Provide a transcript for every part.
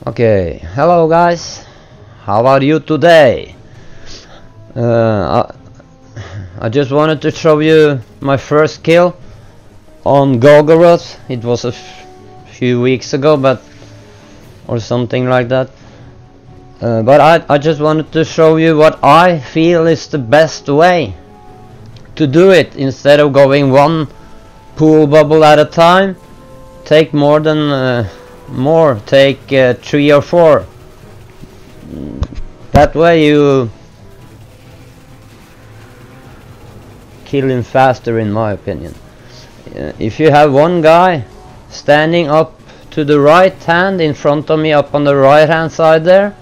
Okay, hello guys, how are you today? I just wanted to show you my first kill on Golgoroth. It was a few weeks ago, or something like that. But I just wanted to show you what I feel is the best way to do it. Instead of going one pool bubble at a time, take take 3 or 4. That way you kill him faster, in my opinion. If you have one guy standing up to the right hand in front of me, up on the right hand side there,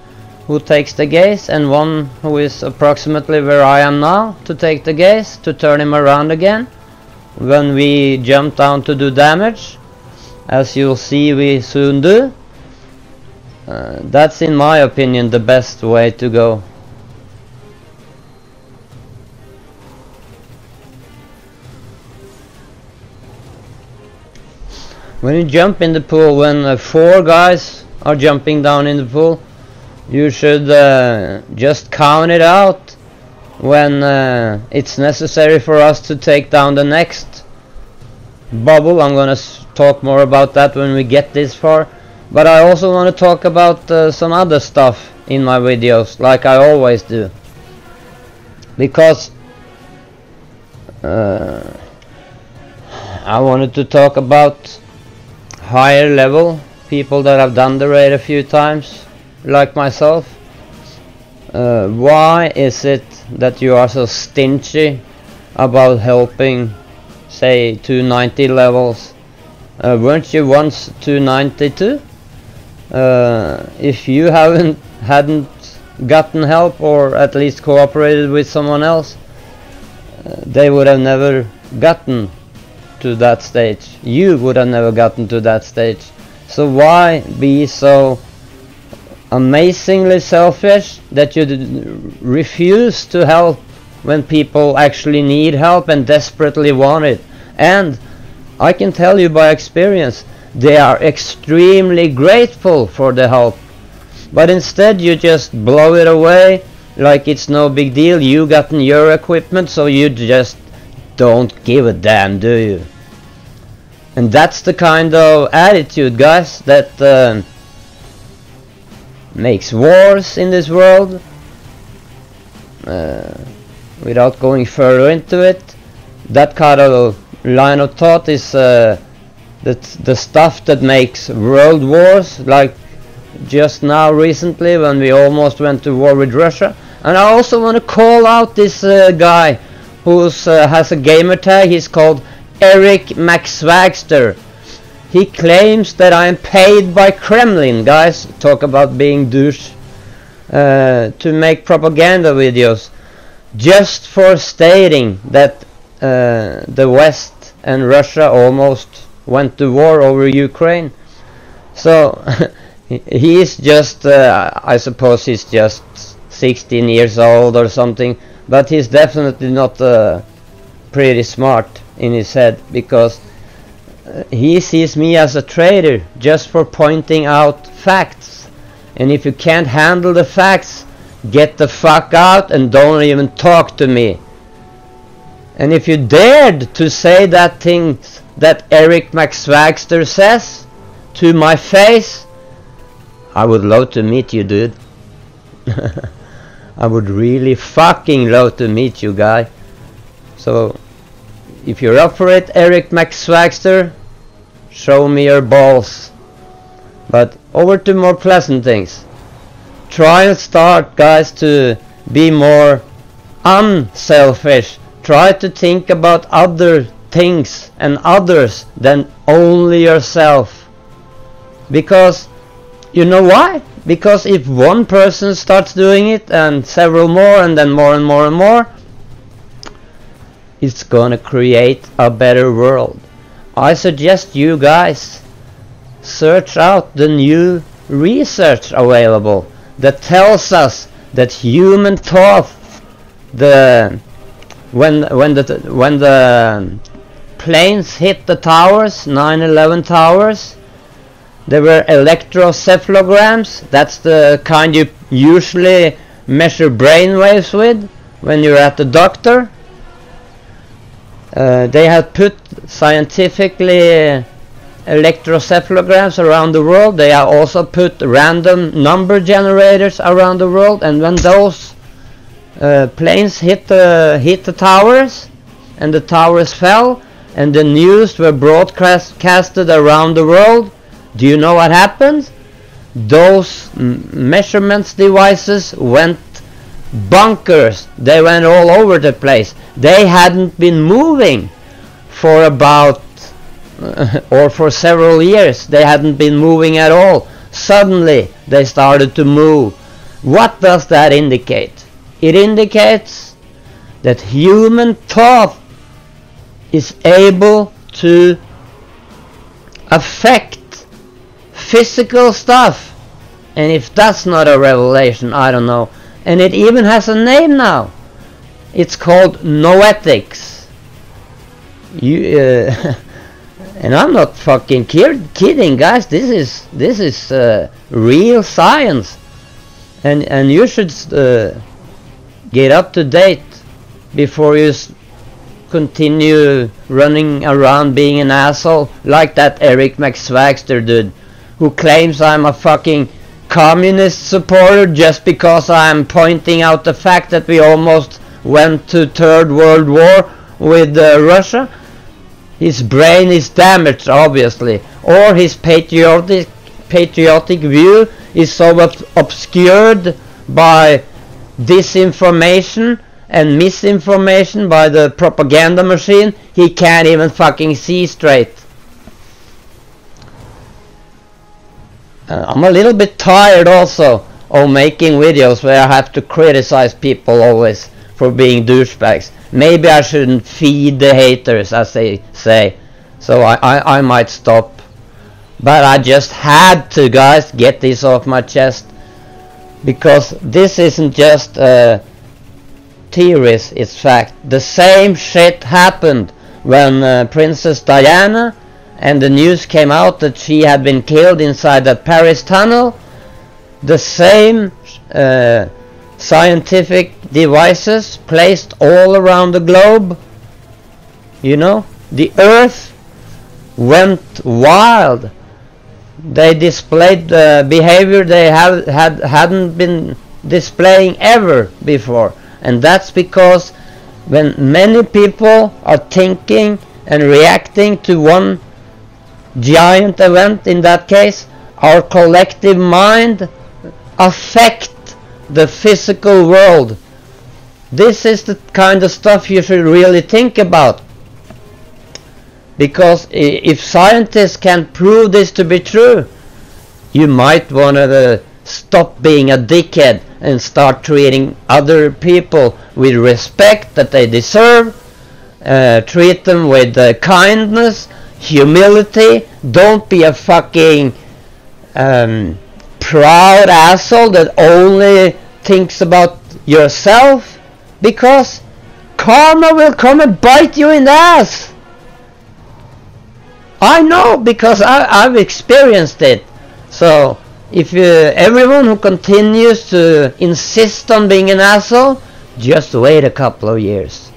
who takes the gaze, and one who is approximately where I am now to take the gaze, to turn him around again when we jump down to do damage, as you'll see we soon do. That's, in my opinion, the best way to go. When you jump in the pool, when 4 guys are jumping down in the pool, you should just count it out when it's necessary for us to take down the next bubble. I'm gonna talk more about that when we get this far, but I also want to talk about some other stuff in my videos, like I always do, because I wanted to talk about higher level people that have done the raid a few times, like myself. Why is it that you are so stingy about helping, say, 290 levels? Weren't you once 292? If you hadn't gotten help, or at least cooperated with someone else, they would have never gotten to that stage. You would have never gotten to that stage. So why be so amazingly selfish that you refuse to help when people actually need help and desperately want it? And I can tell you by experience, they are extremely grateful for the help, but instead you just blow it away like it's no big deal. You gotten your equipment, so you just don't give a damn, do you? And that's the kind of attitude, guys, that makes wars in this world. Without going further into it, that kind of line of thought is the stuff that makes world wars, like just now recently when we almost went to war with Russia. And I also want to call out this guy who has a gamer tag. He's called Eric McSwagster. He claims that I am paid by Kremlin, guys. Talk about being douche, to make propaganda videos, just for stating that the West and Russia almost went to war over Ukraine. So he is just, I suppose he's just 16 years old or something, but he's definitely not pretty smart in his head, because he sees me as a traitor just for pointing out facts. And if you can't handle the facts, get the fuck out and don't even talk to me. And if you dared to say that thing that Eric McSwagster says to my face, I would love to meet you, dude. I would really fucking love to meet you, guy. So if you're up for it, Eric McSwagster, show me your balls. But over to more pleasant things. Try and start, guys, to be more unselfish. Try to think about other things and others than only yourself. Because, you know why? Because if one person starts doing it, and several more, and then more and more and more, it's gonna create a better world. I suggest you guys search out the new research available that tells us that human thought, when the planes hit the towers, 9/11 towers, there were electrocephalograms. That's the kind you usually measure brain waves with when you're at the doctor. They had put scientifically electrocephalograms around the world. They have also put random number generators around the world, and when those planes hit the towers and the towers fell and the news were broadcasted around the world, do you know what happened? Those measurements devices went bonkers. They went all over the place. They hadn't been moving for about or for several years. They hadn't been moving at all. Suddenly they started to move. What does that indicate? It indicates that human thought is able to affect physical stuff. And if that's not a revelation, I don't know. And it even has a name now. It's called noetics. And I'm not fucking kidding, guys. This is real science, and you should get up to date before you continue running around being an asshole like that Eric McSwagster dude, who claims I'm a fucking communist supporter just because I'm pointing out the fact that we almost went to Third World War with Russia. His brain is damaged, obviously, or his patriotic view is so obscured by disinformation and misinformation by the propaganda machine, he can't even fucking see straight. I'm a little bit tired also of making videos where I have to criticize people always for being douchebags. Maybe I shouldn't feed the haters, as they say. So I might stop. But I just had to, guys, get this off my chest. Because this isn't just theories, it's fact. The same shit happened when Princess Diana and the news came out that she had been killed inside that Paris tunnel. The same scientific devices placed all around the globe. You know, the earth went wild. They displayed behavior they hadn't been displaying ever before. And that's because when many people are thinking and reacting to one giant event, in that case, our collective mind affect the physical world. This is the kind of stuff you should really think about. Because if scientists can prove this to be true, you might want to stop being a dickhead and start treating other people with respect that they deserve. Treat them with kindness, humility. Don't be a fucking proud asshole that only thinks about yourself, because karma will come and bite you in the ass. I know, because I've experienced it. So if everyone who continues to insist on being an asshole, just wait a couple of years.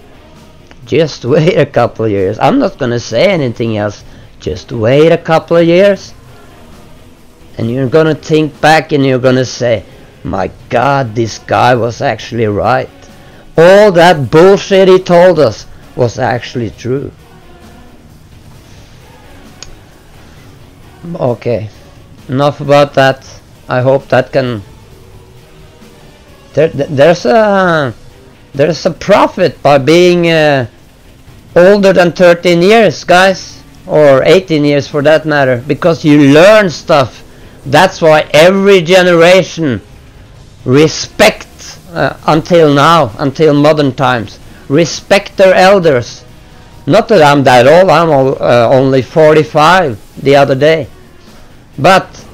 Just wait a couple of years. I'm not gonna say anything else. Just wait a couple of years, and you're gonna think back and you're gonna say, my God, this guy was actually right. All that bullshit he told us was actually true. Okay, enough about that. I hope that can... There's a profit by being older than 13 years, guys, or 18 years for that matter, because you learn stuff. That's why every generation respects, until now, until modern times, respect their elders. Not that I'm that old, I'm only 45 the other day. But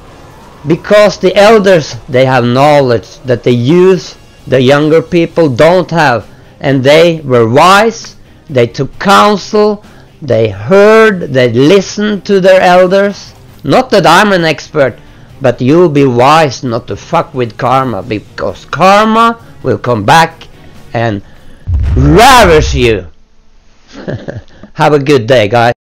because the elders, they have knowledge that the youth, the younger people don't have, and they were wise, they took counsel, they heard, they listened to their elders, Not that I'm an expert, but you'll be wise not to fuck with karma, because karma will come back and ravish you. Have a good day, guys.